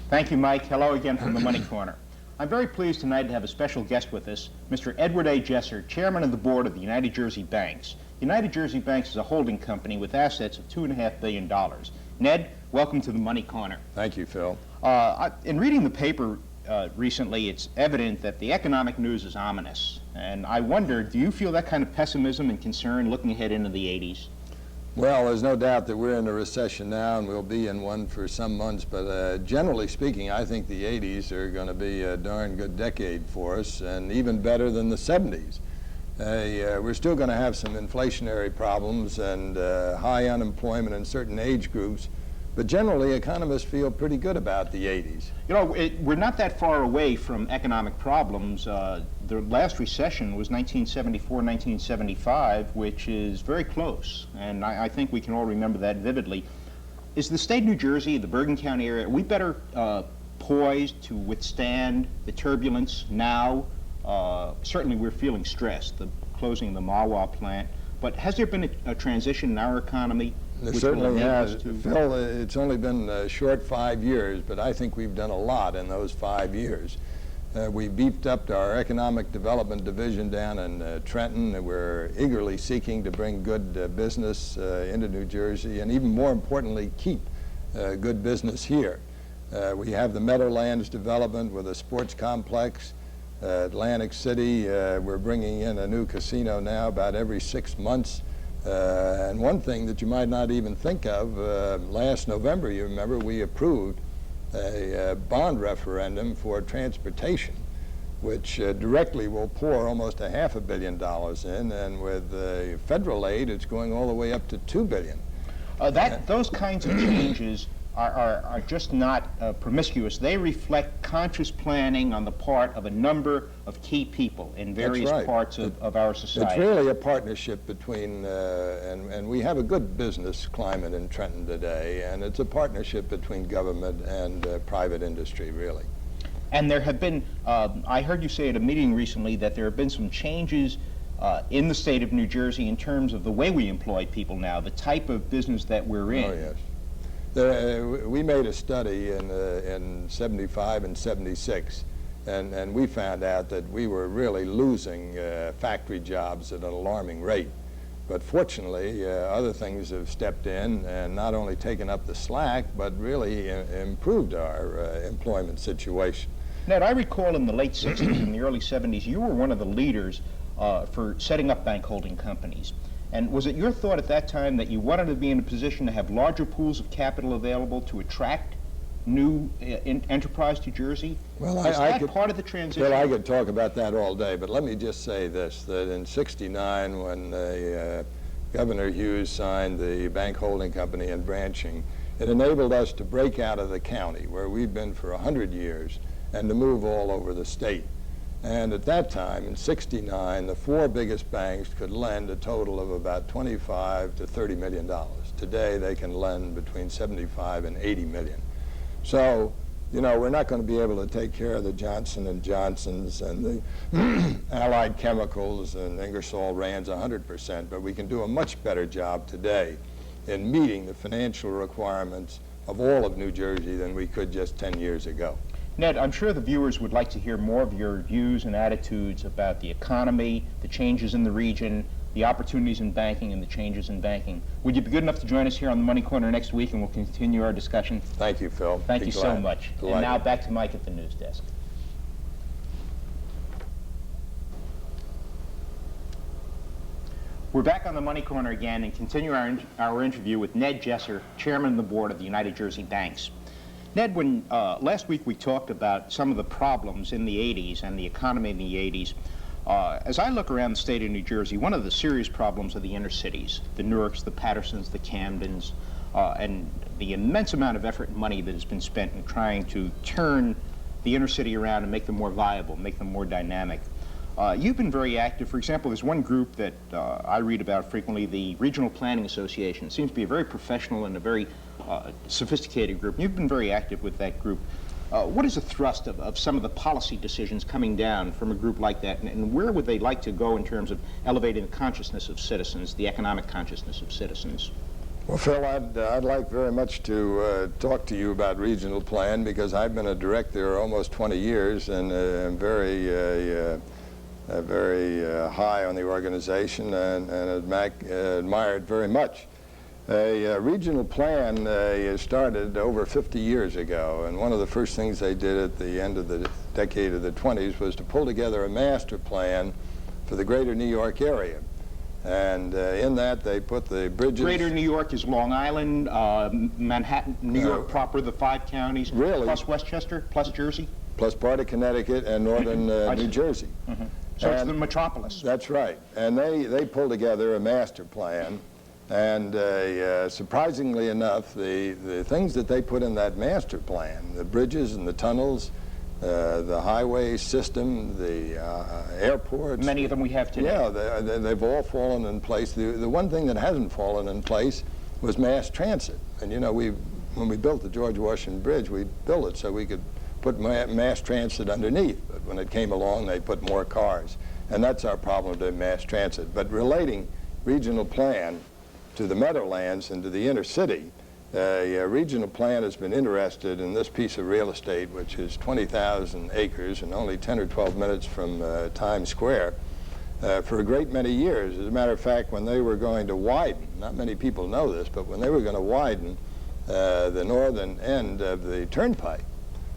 Thank you, Mike. Hello again from the Money Corner. I'm very pleased tonight to have a special guest with us, Mr. Edward A. Jesser, Chairman of the Board of the United Jersey Banks. United Jersey Banks is a holding company with assets of $2.5 billion. Ned, welcome to the Money Corner. Thank you, Phil. In reading the paper recently, it's evident that the economic news is ominous. And I wonder, do you feel that kind of pessimism and concern looking ahead into the 80s? Well, there's no doubt that we're in a recession now, and we'll be in one for some months, but generally speaking, I think the 80s are going to be a darn good decade for us, and even better than the 70s. We're still going to have some inflationary problems and high unemployment in certain age groups, but generally economists feel pretty good about the 80s. You know, we're not that far away from economic problems. The last recession was 1974, 1975, which is very close, and I think we can all remember that vividly. Is the state of New Jersey, the Bergen County area, are we better poised to withstand the turbulence now? Certainly we're feeling stressed, the closing of the Mahwah plant, but has there been a transition in our economy? There certainly has. Phil, it's only been a short 5 years, but I think we've done a lot in those 5 years. We beefed up our economic development division down in Trenton. We're eagerly seeking to bring good business into New Jersey, and even more importantly, keep good business here. We have the Meadowlands development with a sports complex. Atlantic City, we're bringing in a new casino now about every 6 months. And one thing that you might not even think of, last November, you remember, we approved a bond referendum for transportation, which directly will pour almost $500 million in, and with federal aid, it's going all the way up to $2 billion. Those kinds of changes are just not promiscuous. They reflect conscious planning on the part of a number of key people in various parts of our society. It's really a partnership between, and we have a good business climate in Trenton today, and it's a partnership between government and private industry, really. And there have been, I heard you say at a meeting recently that there have been some changes in the state of New Jersey in terms of the way we employ people now, the type of business that we're in. Oh, yes. We made a study in 75 and 76, and we found out that we were really losing factory jobs at an alarming rate. But fortunately, other things have stepped in and not only taken up the slack, but really improved our employment situation. Ned, I recall in the late 60s and the early 70s, you were one of the leaders for setting up bank holding companies. And was it your thought at that time that you wanted to be in a position to have larger pools of capital available to attract new enterprise to Jersey? Well, is that part of the transition? Well, I could talk about that all day, but let me just say this, that in '69, when Governor Hughes signed the bank holding company and branching, it enabled us to break out of the county, where we'd been for 100 years, and to move all over the state. And at that time, in '69, the 4 biggest banks could lend a total of about $25 to $30 million. Today, they can lend between 75 and 80 million. So, you know, we're not going to be able to take care of the Johnson & Johnsons and the Allied Chemicals and Ingersoll Rands 100%, but we can do a much better job today in meeting the financial requirements of all of New Jersey than we could just 10 years ago. Ned, I'm sure the viewers would like to hear more of your views and attitudes about the economy, the changes in the region, the opportunities in banking, and the changes in banking. Would you be good enough to join us here on the Money Corner next week, and we'll continue our discussion? Thank you, Phil. Thank you so much. Delighted. And now back to Mike at the news desk. We're back on the Money Corner again and continue our interview with Ned Jesser, Chairman of the Board of the United Jersey Banks. Ned, when last week we talked about some of the problems in the 80s and the economy in the 80s, as I look around the state of New Jersey, one of the serious problems are the inner cities, the Newarks, the Pattersons, the Camdens, and the immense amount of effort and money that has been spent in trying to turn the inner city around and make them more viable, make them more dynamic. You've been very active. For example, there's one group that I read about frequently, the Regional Planning Association. It seems to be a very professional and a very sophisticated group. You've been very active with that group. What is the thrust of some of the policy decisions coming down from a group like that, and where would they like to go in terms of elevating the consciousness of citizens, the economic consciousness of citizens? Well, Phil, I'd like very much to talk to you about regional plan because I've been a director almost 20 years and am very high on the organization and admire it very much. A regional plan started over 50 years ago, and one of the first things they did at the end of the decade of the 20s was to pull together a master plan for the greater New York area. And in that, they put the bridges... Greater New York is Long Island, Manhattan, New York proper, the 5 counties, really, plus Westchester, plus Jersey? Plus part of Connecticut and northern New Jersey. Mm-hmm. So it's the metropolis. That's right. And they pulled together a master plan. And surprisingly enough, the things that they put in that master plan, the bridges and the tunnels, the highway system, the airports. Many of them we have today. Yeah, they've all fallen in place. The one thing that hasn't fallen in place was mass transit. And you know, when we built the George Washington Bridge, we built it so we could put mass transit underneath. But when it came along, they put more cars. And that's our problem to mass transit. But relating regional plan to the Meadowlands and to the inner city, a regional plan has been interested in this piece of real estate, which is 20,000 acres and only 10 or 12 minutes from Times Square, for a great many years. As a matter of fact, when they were going to widen, not many people know this, but when they were going to widen the northern end of the turnpike,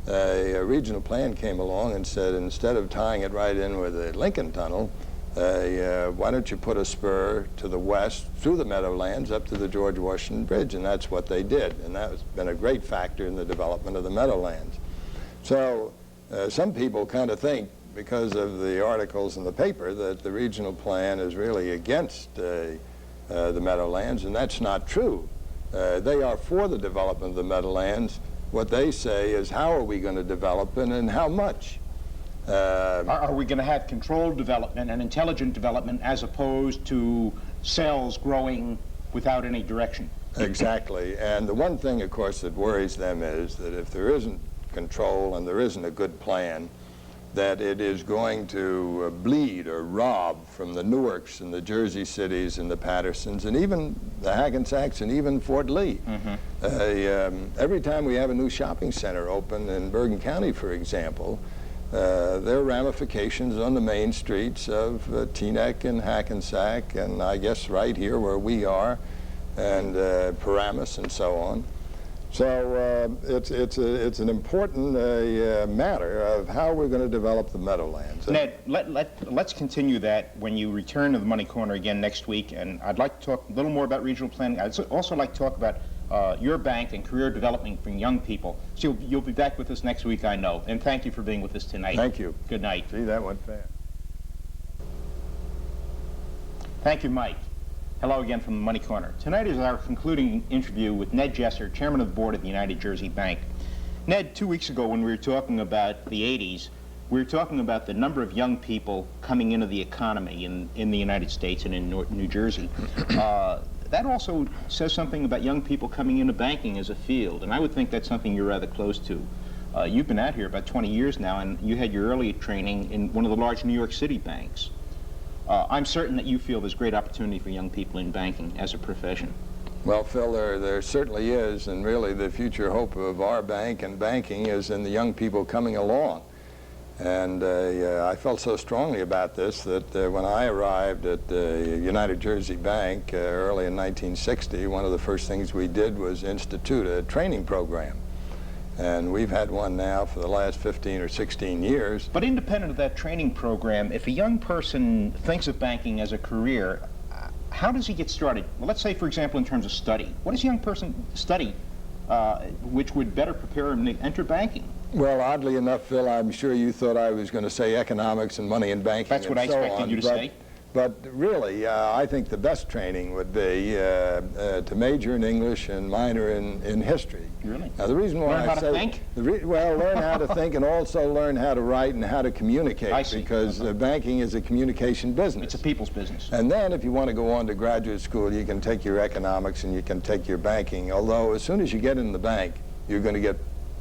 a regional plan came along and said, instead of tying it right in with the Lincoln Tunnel, why don't you put a spur to the west through the Meadowlands up to the George Washington Bridge? And that's what they did, and that's been a great factor in the development of the Meadowlands. So some people kind of think, because of the articles in the paper, that the regional plan is really against the Meadowlands, and that's not true. They are for the development of the Meadowlands. What they say is, how are we going to develop it and how much? Are we going to have controlled development and intelligent development as opposed to cells growing without any direction? Exactly. And the one thing, of course, that worries them is that if there isn't control and there isn't a good plan, that it is going to bleed or rob from the Newarks and the Jersey cities and the Pattersons and even the Hackensacks and even Fort Lee. Mm-hmm. Every time we have a new shopping center open in Bergen County, for example, there are ramifications on the main streets of Teaneck and Hackensack, and I guess right here where we are, and Paramus and so on. So it's an important matter of how we're going to develop the Meadowlands. Ned, let's continue that when you return to the Money Corner again next week, and I'd like to talk a little more about regional planning. I'd also like to talk about your bank and career development for young people. So you'll be back with us next week, I know. And thank you for being with us tonight. Thank you. Good night. See, that went fast. Thank you, Mike. Hello again from the Money Corner. Tonight is our concluding interview with Ned Jesser, Chairman of the Board of the United Jersey Bank. Ned, 2 weeks ago when we were talking about the 80s, we were talking about the number of young people coming into the economy in the United States and in New Jersey. That also says something about young people coming into banking as a field, and I would think that's something you're rather close to. You've been out here about 20 years now, and you had your early training in one of the large New York City banks. I'm certain that you feel there's great opportunity for young people in banking as a profession. Well, Phil, there certainly is, and really the future hope of our bank and banking is in the young people coming along. And I felt so strongly about this that when I arrived at United Jersey Bank early in 1960, one of the first things we did was institute a training program. And we've had one now for the last 15 or 16 years. But independent of that training program, if a young person thinks of banking as a career, how does he get started? Well, let's say, for example, in terms of study. What does a young person study which would better prepare him to enter banking? Well, oddly enough, Phil, I'm sure you thought I was going to say economics and money and banking. That's what I expected you to say. But really, I think the best training would be to major in English and minor in history. Really? Now, the reason why learn how to think? Well, learn how to think and also learn how to write and how to communicate. I see. Because banking is a communication business. It's a people's business. And then if you want to go on to graduate school, you can take your economics and you can take your banking. Although as soon as you get in the bank, you're going to get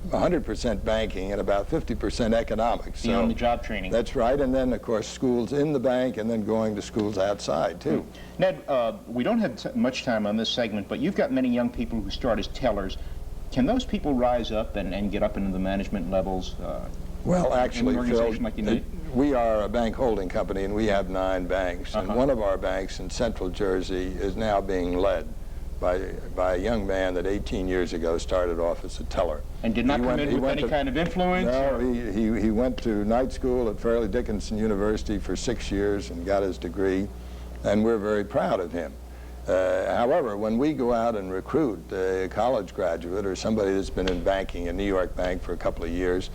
100% banking and about 50% economics. The on-the-job training. That's right, and then, of course, schools in the bank and then going to schools outside, too. Ned, we don't have much time on this segment, but you've got many young people who start as tellers. Can those people rise up and get up into the management levels? Well, actually, in an Phil, organization like United? we are a bank holding company, and we have 9 banks. And one of our banks in Central Jersey is now being led by a young man that 18 years ago started off as a teller. And did not come in with any kind of influence? No, he went to night school at Fairleigh Dickinson University for 6 years and got his degree, and we're very proud of him. However, when we go out and recruit a college graduate or somebody that's been in banking, a New York bank for a couple of years,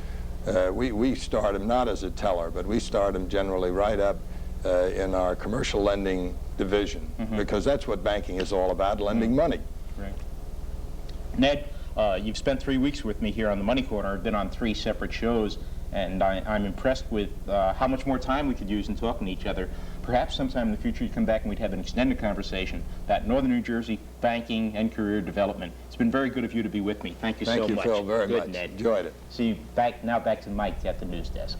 we start him not as a teller, but we start him generally right up in our commercial lending division, because that's what banking is all about, lending money. Right. Ned, you've spent 3 weeks with me here on the Money Corner. I've been on 3 separate shows, and I'm impressed with how much more time we could use in talking to each other. Perhaps sometime in the future you come back and we'd have an extended conversation about Northern New Jersey banking and career development. It's been very good of you to be with me. Thank you so much. Thank you, Phil, very much. Ned. Enjoyed it. See you back to Mike at the news desk.